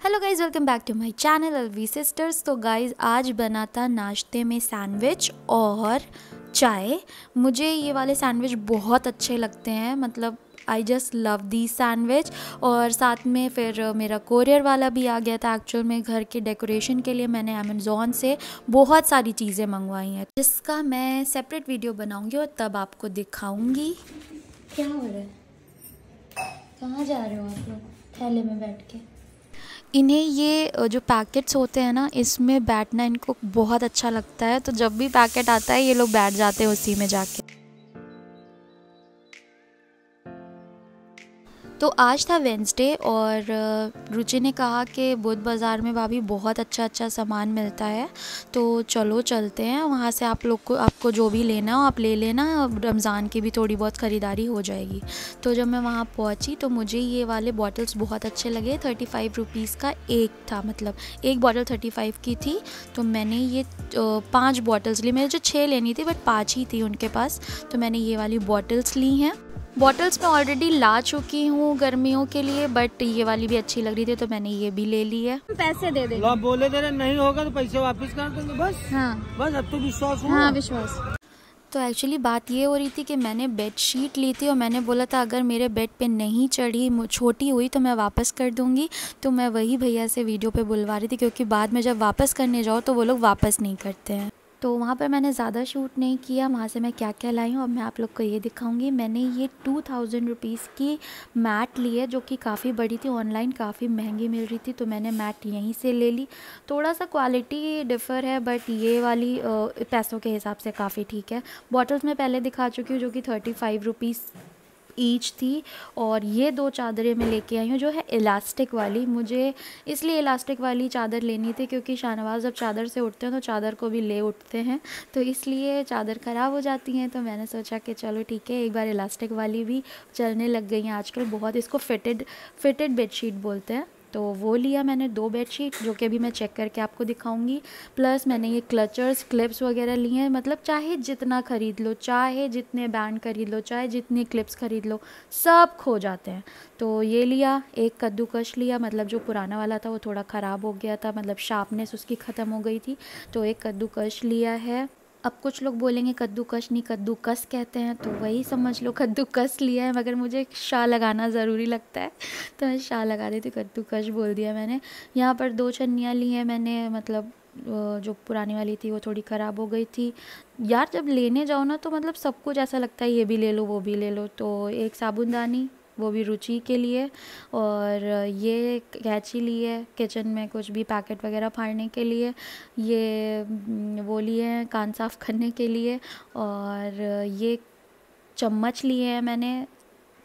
Hello guys, welcome back to my channel LV Sisters. तो guys आज बना था नाश्ते में सैंडविच और चाय। मुझे ये वाले सैंडविच बहुत अच्छे लगते हैं, मतलब I just love the sandwich. और साथ में फिर मेरा कोरियर वाला भी आ गया था। एक्चुअल में घर के डेकोरेशन के लिए मैंने अमेज़ॉन से बहुत सारी चीज़ें मंगवाई हैं, जिसका मैं सेपरेट वीडियो बनाऊंगी और तब आपको दिखाऊंगी। क्या हो रहा है? कहाँ जा रहे हो आप लोग? थैले में बैठ के इन्हें ये जो पैकेट्स होते हैं ना, इसमें बैठना इनको बहुत अच्छा लगता है। तो जब भी पैकेट आता है ये लोग बैठ जाते हैं उसी में जाके। तो आज था वेंसडे और रुचि ने कहा कि बुध बाज़ार में भाभी बहुत अच्छा सामान मिलता है, तो चलो चलते हैं वहाँ से। आपको जो भी लेना हो आप ले लेना, रमज़ान की भी थोड़ी बहुत ख़रीदारी हो जाएगी। तो जब मैं वहाँ पहुँची तो मुझे ये वाले बॉटल्स बहुत अच्छे लगे। 35 रुपीज़ का एक था, मतलब एक बॉटल 35 की थी। तो मैंने ये 5 बॉटल्स ली। मेरे जो 6 लेनी थी बट 5 ही थी उनके पास, तो मैंने ये वाली बॉटल्स ली हैं। बॉटल्स मैं ऑलरेडी ला चुकी हूँ गर्मियों के लिए, बट ये वाली भी अच्छी लग रही थी तो मैंने ये भी ले ली है। पैसे दे दे, बोले दे रहे नहीं होगा तो पैसे वापस कर देंगे बस। हाँ बस अब तो विश्वास हुआ। हाँ विश्वास। तो एक्चुअली बात ये हो रही थी कि मैंने बेडशीट ली थी और मैंने बोला था अगर मेरे बेड पे नहीं चढ़ी, छोटी हुई तो मैं वापस कर दूंगी। तो मैं वही भैया से वीडियो पे बुलवा रही थी, क्योंकि बाद में जब वापस करने जाओ तो वो लोग वापस नहीं करते हैं। तो वहाँ पर मैंने ज़्यादा शूट नहीं किया। वहाँ से मैं क्या क्या लाई हूँ अब मैं आप लोग को ये दिखाऊंगी। मैंने ये 2000 रुपीज़ की मैट ली है, जो कि काफ़ी बड़ी थी। ऑनलाइन काफ़ी महंगी मिल रही थी तो मैंने मैट यहीं से ले ली। थोड़ा सा क्वालिटी डिफ़र है बट ये वाली पैसों के हिसाब से काफ़ी ठीक है। बॉटल्स मैं पहले दिखा चुकी हूँ जो कि 35 रुपीज़ ईच थी। और ये 2 चादरें मैं लेके आई हूँ जो है इलास्टिक वाली। मुझे इसलिए इलास्टिक वाली चादर लेनी थी क्योंकि शाहनवाज़ जब चादर से उठते हैं तो चादर को भी ले उठते हैं, तो इसलिए चादर ख़राब हो जाती हैं। तो मैंने सोचा कि चलो ठीक है, एक बार इलास्टिक वाली भी चलने लग गई हैं आजकल बहुत। इसको फिटेड बेडशीट बोलते हैं। तो वो लिया मैंने 2 बेडशीट, जो कि अभी मैं चेक करके आपको दिखाऊंगी। प्लस मैंने ये क्लचर्स क्लिप्स वगैरह लिए हैं। मतलब चाहे जितना ख़रीद लो, चाहे जितने बैंड खरीद लो, चाहे जितनी क्लिप्स ख़रीद लो, सब खो जाते हैं। तो ये लिया। एक कद्दूकश लिया, मतलब जो पुराना वाला था वो थोड़ा ख़राब हो गया था, मतलब शार्पनेस उसकी ख़त्म हो गई थी, तो एक कद्दूकश लिया है। अब कुछ लोग बोलेंगे कद्दूकश नहीं कद्दूकस कहते हैं, तो वही समझ लो कद्दूकस लिया है, मगर मुझे शाह लगाना ज़रूरी लगता है तो मैं शाह लगा देती, कद्दूकश बोल दिया मैंने। यहाँ पर 2 चन्नियाँ ली हैं मैंने, मतलब जो पुरानी वाली थी वो थोड़ी ख़राब हो गई थी। यार जब लेने जाओ ना तो मतलब सब कुछ ऐसा लगता है ये भी ले लो वो भी ले लो। तो एक साबुनदानी, वो भी रुचि के लिए, और ये कैंची ली है किचन में कुछ भी पैकेट वगैरह फाड़ने के लिए। ये वो लिए हैं कान साफ़ करने के लिए। और ये चम्मच लिए हैं मैंने,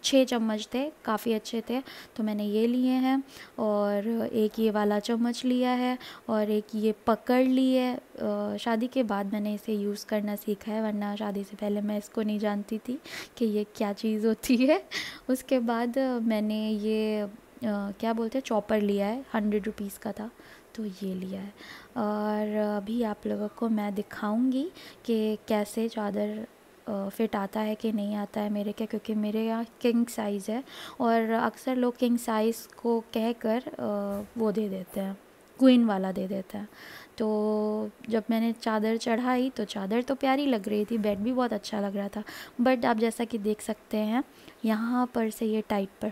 6 चम्मच थे, काफ़ी अच्छे थे तो मैंने ये लिए हैं। और एक ये वाला चम्मच लिया है और एक ये पकड़ ली है। शादी के बाद मैंने इसे यूज़ करना सीखा है, वरना शादी से पहले मैं इसको नहीं जानती थी कि ये क्या चीज़ होती है। उसके बाद मैंने ये क्या बोलते हैं चॉपर लिया है, 100 रुपीज़ का था तो ये लिया है। और अभी आप लोगों को मैं दिखाऊंगी कि कैसे चादर फ़िट आता है कि नहीं आता है मेरे क्या, क्योंकि मेरे यहाँ किंग साइज़ है और अक्सर लोग किंग साइज़ को कहकर वो दे देते हैं, क्वीन वाला दे देते हैं। तो जब मैंने चादर चढ़ाई तो चादर तो प्यारी लग रही थी, बेड भी बहुत अच्छा लग रहा था, बट आप जैसा कि देख सकते हैं यहाँ पर से ये टाइट पर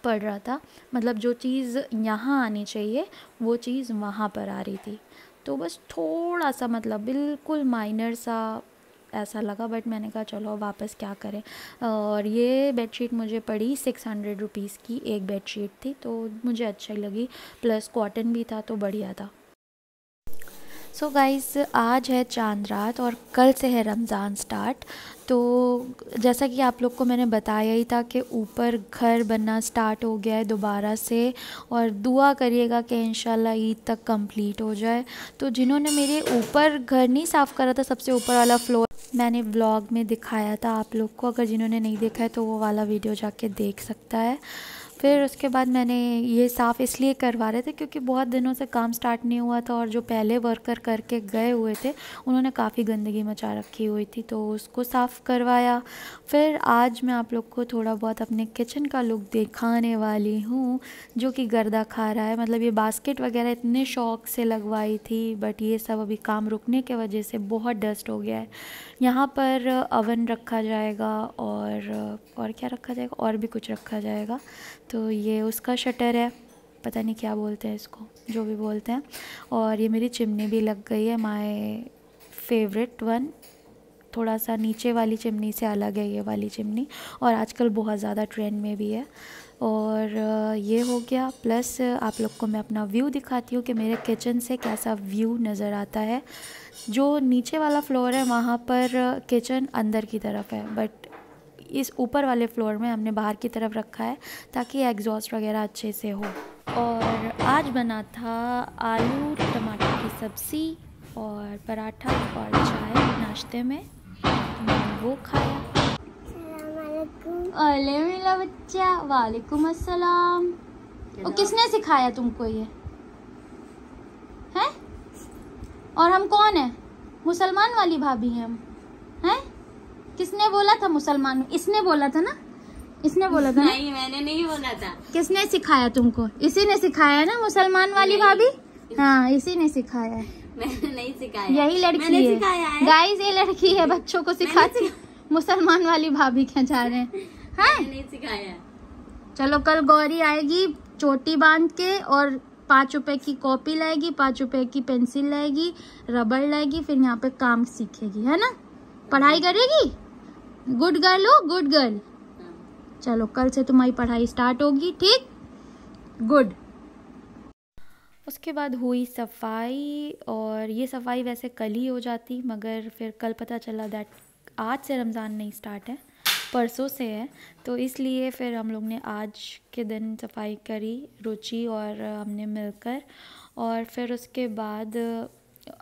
पड़ रहा था। मतलब जो चीज़ यहाँ आनी चाहिए वो चीज़ वहाँ पर आ रही थी। तो बस थोड़ा सा, मतलब बिल्कुल माइनर सा ऐसा लगा, बट मैंने कहा चलो वापस क्या करें। और ये बेडशीट मुझे पड़ी 600 रुपीज़ की, एक बेडशीट थी तो मुझे अच्छी लगी, प्लस कॉटन भी था तो बढ़िया था। सो गाइस आज है चांद रात और कल से है रमज़ान स्टार्ट। तो जैसा कि आप लोग को मैंने बताया ही था कि ऊपर घर बनना स्टार्ट हो गया है दोबारा से, और दुआ करिएगा कि इंशाल्लाह ईद तक कंप्लीट हो जाए। तो जिन्होंने मेरे ऊपर घर नहीं साफ़ करा था, सबसे ऊपर वाला फ्लोर मैंने व्लॉग में दिखाया था आप लोग को, अगर जिन्होंने नहीं देखा है तो वो वाला वीडियो जाके देख सकता है। फिर उसके बाद मैंने ये साफ़ इसलिए करवा रहे थे क्योंकि बहुत दिनों से काम स्टार्ट नहीं हुआ था और जो पहले वर्कर करके गए हुए थे उन्होंने काफ़ी गंदगी मचा रखी हुई थी, तो उसको साफ़ करवाया। फिर आज मैं आप लोग को थोड़ा बहुत अपने किचन का लुक दिखाने वाली हूँ जो कि गर्दा खा रहा है। मतलब ये बास्केट वगैरह इतने शौक़ से लगवाई थी, बट ये सब अभी काम रुकने के वजह से बहुत डस्ट हो गया है। यहाँ पर अवन रखा जाएगा और क्या रखा जाएगा, और भी कुछ रखा जाएगा। तो ये उसका शटर है, पता नहीं क्या बोलते हैं इसको, जो भी बोलते हैं। और ये मेरी चिमनी भी लग गई है, माय फेवरेट वन। थोड़ा सा नीचे वाली चिमनी से अलग है ये वाली चिमनी, और आजकल बहुत ज़्यादा ट्रेंड में भी है। और ये हो गया। प्लस आप लोग को मैं अपना व्यू दिखाती हूँ कि मेरे किचन से कैसा व्यू नज़र आता है। जो नीचे वाला फ्लोर है वहाँ पर किचन अंदर की तरफ है, बट इस ऊपर वाले फ्लोर में हमने बाहर की तरफ रखा है ताकि एग्जॉस्ट वगैरह अच्छे से हो। और आज बना था आलू टमाटर की सब्ज़ी और पराठा और चाय नाश्ते में, मैंने वो खाया। अले मेरा बच्चा, वालेकुम अस्सलाम। और किसने सिखाया तुमको ये हैं? और हम कौन है? मुसलमान वाली भाभी हैं हम, हैं? किसने बोला था मुसलमान? इसने बोला था ना, इसने बोला था। नहीं, मैंने नहीं बोला था। किसने सिखाया तुमको? इसी ने सिखाया ना, मुसलमान वाली भाभी। हाँ, इसी ने सिखाया है। मैंने नहीं सिखाया, यही लड़की है गाइस, ये लड़की है, बच्चों को सिखाती। मुसलमान वाली भाभी क्या जा रहे हैं? नहीं सिखाया। चलो कल गौरी आएगी चोटी बांध के और 5 रुपए की कॉपी लाएगी, 5 रुपए की पेंसिल लाएगी, रबड़ लाएगी, फिर यहाँ पे काम सीखेगी, है ना? पढ़ाई करेगी। गुड गर्ल हो, गुड गर्ल। चलो कल से तुम्हारी पढ़ाई स्टार्ट होगी, ठीक? गुड। उसके बाद हुई सफाई, और ये सफाई वैसे कल ही हो जाती, मगर फिर कल पता चला दैट आज से रमज़ान नहीं स्टार्ट है, परसों से है। तो इसलिए फिर हम लोग ने आज के दिन सफाई करी, रुचि और हमने मिलकर। और फिर उसके बाद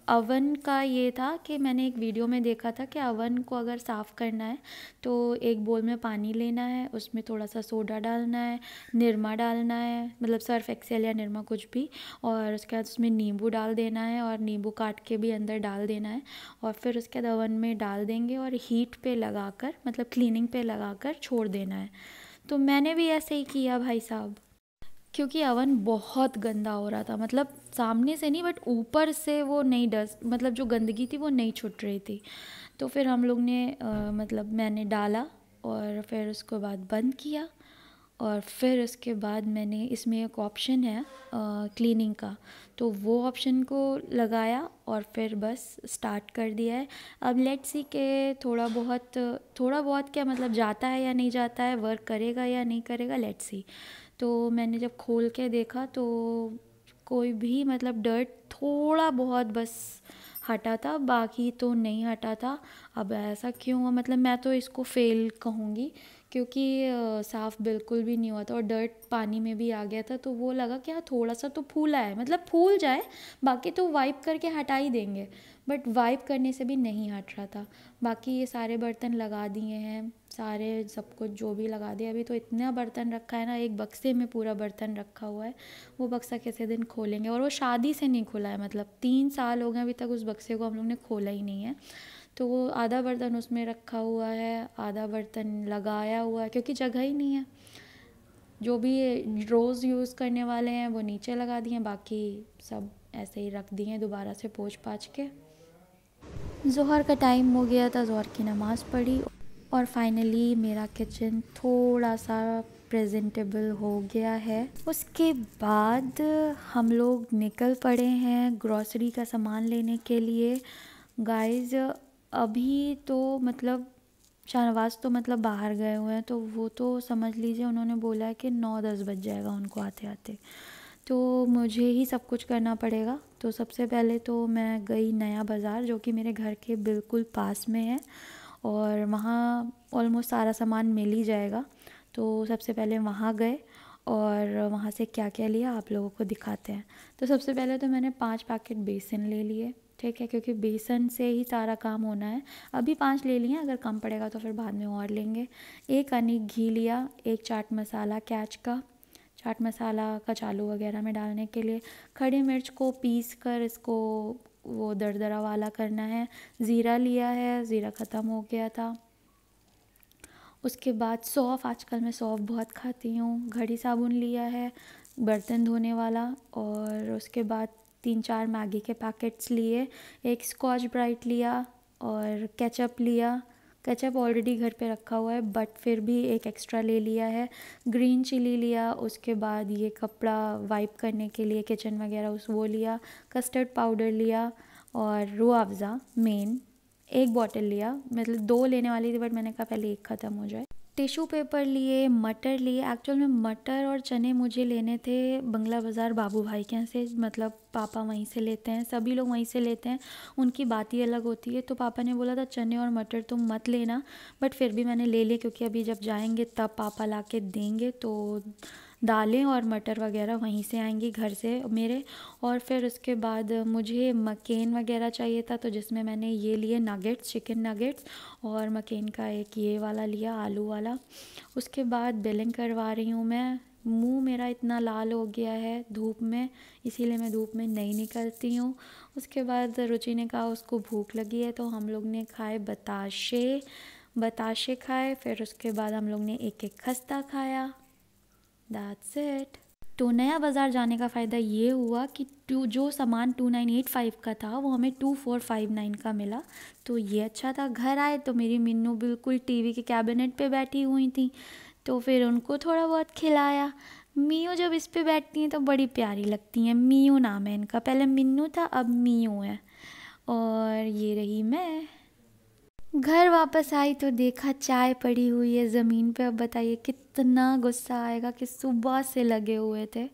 अवन का ये था कि मैंने एक वीडियो में देखा था कि अवन को अगर साफ़ करना है तो एक बोल में पानी लेना है, उसमें थोड़ा सा सोडा डालना है, निरमा डालना है, मतलब सर्फ एक्सेल या निरमा कुछ भी, और उसके बाद उसमें नींबू डाल देना है और नींबू काट के भी अंदर डाल देना है। और फिर उसके बाद अवन में डाल देंगे और हीट पे लगाकर, मतलब क्लीनिंग पे लगाकर छोड़ देना है। तो मैंने भी ऐसे ही किया भाई साहब, क्योंकि अवन बहुत गंदा हो रहा था। मतलब सामने से नहीं, बट ऊपर से वो नहीं डस्ट, मतलब जो गंदगी थी वो नहीं छूट रही थी। तो फिर हम लोग ने मतलब मैंने डाला और फिर उसके बाद बंद किया। और फिर उसके बाद मैंने, इसमें एक ऑप्शन है क्लीनिंग का, तो वो ऑप्शन को लगाया और फिर बस स्टार्ट कर दिया है। अब लेट्स सी के थोड़ा बहुत क्या मतलब जाता है या नहीं जाता है, वर्क करेगा या नहीं करेगा, लेट्स सी। तो मैंने जब खोल के देखा तो कोई भी मतलब डर्ट थोड़ा बहुत बस हटा था, बाकी तो नहीं हटा था। अब ऐसा क्यों हुआ, मतलब मैं तो इसको फेल कहूँगी, क्योंकि साफ़ बिल्कुल भी नहीं हुआ था और डर्ट पानी में भी आ गया था। तो वो लगा कि हाँ थोड़ा सा तो फूला है, मतलब फूल जाए, बाकी तो वाइप करके हटा ही देंगे, बट वाइप करने से भी नहीं हट रहा था। बाकी ये सारे बर्तन लगा दिए हैं, सारे सब कुछ जो भी लगा दिया। अभी तो इतना बर्तन रखा है ना, एक बक्से में पूरा बर्तन रखा हुआ है, वो बक्सा कैसे दिन खोलेंगे। और वो शादी से नहीं खुला है, मतलब 3 साल हो गए अभी तक उस बक्से को हम लोग ने खोला ही नहीं है। तो वो आधा बर्तन उसमें रखा हुआ है, आधा बर्तन लगाया हुआ है, क्योंकि जगह ही नहीं है। जो भी रोज़ यूज़ करने वाले हैं वो नीचे लगा दिए, बाकी सब ऐसे ही रख दिए दोबारा से पोंछ पाछ के। ज़ोहर का टाइम हो गया था, ज़ोहर की नमाज़ पढ़ी और फाइनली मेरा किचन थोड़ा सा प्रेजेंटेबल हो गया है। उसके बाद हम लोग निकल पड़े हैं ग्रॉसरी का सामान लेने के लिए। गाइस अभी तो मतलब शाहनवाज तो मतलब बाहर गए हुए हैं, तो वो तो समझ लीजिए उन्होंने बोला है कि 9-10 बज जाएगा उनको आते आते, तो मुझे ही सब कुछ करना पड़ेगा। तो सबसे पहले तो मैं गई नया बाज़ार, जो कि मेरे घर के बिल्कुल पास में है और वहाँ ऑलमोस्ट सारा सामान मिल ही जाएगा। तो सबसे पहले वहाँ गए और वहाँ से क्या क्या लिया आप लोगों को दिखाते हैं। तो सबसे पहले तो मैंने 5 पैकेट बेसन ले लिए, ठीक है, क्योंकि बेसन से ही सारा काम होना है। अभी 5 ले लिए, अगर कम पड़ेगा तो फिर बाद में और लेंगे। 1 अनीक घी लिया, 1 चाट मसाला कैच का, चाट मसाला कचालू वगैरह में डालने के लिए। खड़ी मिर्च को पीस कर इसको वो दरदरा वाला करना है। ज़ीरा लिया है, ज़ीरा ख़त्म हो गया था। उसके बाद सौंफ, आजकल मैं सौंफ बहुत खाती हूँ। घड़ी साबुन लिया है बर्तन धोने वाला। और उसके बाद 3-4 मैगी के पैकेट्स लिए। एक स्कॉच ब्राइट लिया और केचप लिया। केचप ऑलरेडी घर पे रखा हुआ है बट फिर भी एक एक्स्ट्रा ले लिया है। ग्रीन चिली लिया। उसके बाद ये कपड़ा वाइप करने के लिए किचन वगैरह उस वो लिया। कस्टर्ड पाउडर लिया और रूह अफ़ज़ा मेन 1 बॉटल लिया। मतलब 2 लेने वाली थी बट मैंने कहा पहले 1 ख़त्म हो जाए। टिश्यू पेपर लिए, मटर लिए। एक्चुअल में मटर और चने मुझे लेने थे बंगला बाज़ार बाबू भाई के यहाँ से, मतलब पापा वहीं से लेते हैं, सभी लोग वहीं से लेते हैं, उनकी बात ही अलग होती है। तो पापा ने बोला था चने और मटर तुम मत लेना, बट फिर भी मैंने ले लिए क्योंकि अभी जब जाएंगे तब पापा ला के देंगे। तो दालें और मटर वगैरह वहीं से आएंगी घर से मेरे। और फिर उसके बाद मुझे मकेन वगैरह चाहिए था, तो जिसमें मैंने ये लिए नगेट्स, चिकन नगेट्स, और मकेन का एक ये वाला लिया आलू वाला। उसके बाद बिलिंग करवा रही हूँ मैं। मुंह मेरा इतना लाल हो गया है धूप में, इसीलिए मैं धूप में नहीं निकलती हूँ। उसके बाद रुचि ने कहा उसको भूख लगी है, तो हम लोग ने खाए बताशे खाए। फिर उसके बाद हम लोग ने एक खस्ता खाया। That's it। तो नया बाज़ार जाने का फ़ायदा ये हुआ कि जो सामान 2985 का था वो हमें 2459 का मिला, तो ये अच्छा था। घर आए तो मेरी मिन्नू बिल्कुल टीवी के कैबिनेट पे बैठी हुई थी, तो फिर उनको थोड़ा बहुत खिलाया। मियू जब इस पे बैठती हैं तो बड़ी प्यारी लगती हैं। मियू नाम है इनका, पहले मिन्नू था अब मियू है। और ये रही मैं। घर वापस आई तो देखा चाय पड़ी हुई है ज़मीन पे। अब बताइए कितना गुस्सा आएगा कि सुबह से लगे हुए थे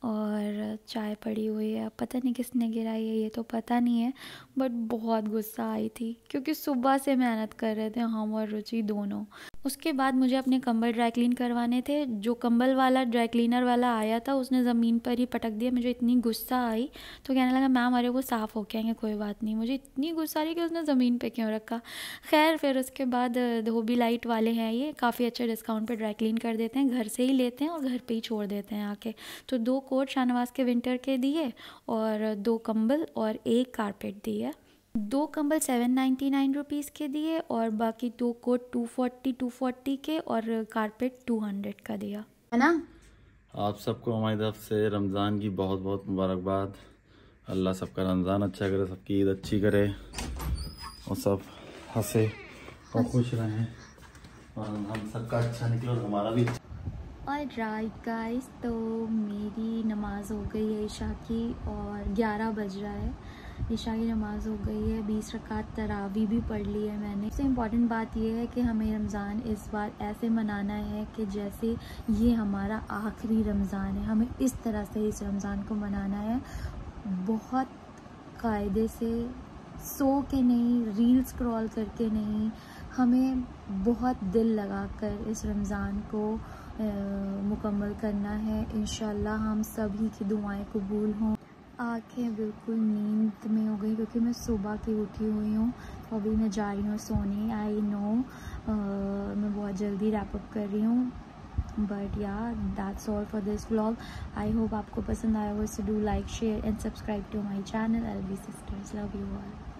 और चाय पड़ी हुई है। अब पता नहीं किसने गिराई है, ये तो पता नहीं है, बट बहुत गुस्सा आई थी क्योंकि सुबह से मेहनत कर रहे थे हम और रुचि दोनों। उसके बाद मुझे अपने कंबल ड्राई क्लीन करवाने थे। जो कंबल वाला ड्राई क्लीनर वाला आया था उसने ज़मीन पर ही पटक दिया। मुझे इतनी गुस्सा आई तो कहने लगा मैम अरे वो साफ़ हो के आएंगे, कोई बात नहीं। मुझे इतनी गुस्सा आ रही कि उसने ज़मीन पे क्यों रखा। खैर फिर उसके बाद धोबी लाइट वाले हैं, ये काफ़ी अच्छे डिस्काउंट पे ड्राई क्लीन कर देते हैं, घर से ही लेते हैं और घर पे ही छोड़ देते हैं आके। तो 2 कोट शाहनवाज के विंटर के दिए और 2 कंबल और 1 कारपेट दिए। 2 कंबल 799 रुपीज़ के दिए और बाकी 2 कोट 240 के और कारपेट 200 का दिया, है ना। आप सबको हमारी तरफ से रमज़ान की बहुत बहुत मुबारकबाद। अल्लाह सबका रमज़ान अच्छा करे, सबकी ईद अच्छी करे और सब हंसे और खुश रहें और हम सबका अच्छा निकले और हमारा भी। ऑलराइट गाइस, तो मेरी नमाज़ हो गई है ईशा की और 11 बज रहा है। ईशा की नमाज़ हो गई है, 20 रकात तरावी भी पढ़ ली है मैंने। सबसे इम्पॉर्टेंट बात यह है कि हमें रमज़ान इस बार ऐसे मनाना है कि जैसे ये हमारा आखिरी रमज़ान है, हमें इस तरह से इस रमज़ान को मनाना है। बहुत कायदे से, सो के नहीं, रील स्क्रॉल करके नहीं, हमें बहुत दिल लगाकर इस रमज़ान को मुकम्मल करना है। इंशाल्लाह हम सभी की दुआएं कबूल हों। आँखें बिल्कुल नींद में हो गई क्योंकि मैं सुबह की उठी हुई हूँ, तो अभी मैं जा रही हूँ सोने। आई नो मैं बहुत जल्दी रैप अप कर रही हूँ, but yeah that's all for this vlog. I hope आपको पसंद आया हो। So do like, share and subscribe to my channel LV Sisters। Love you all.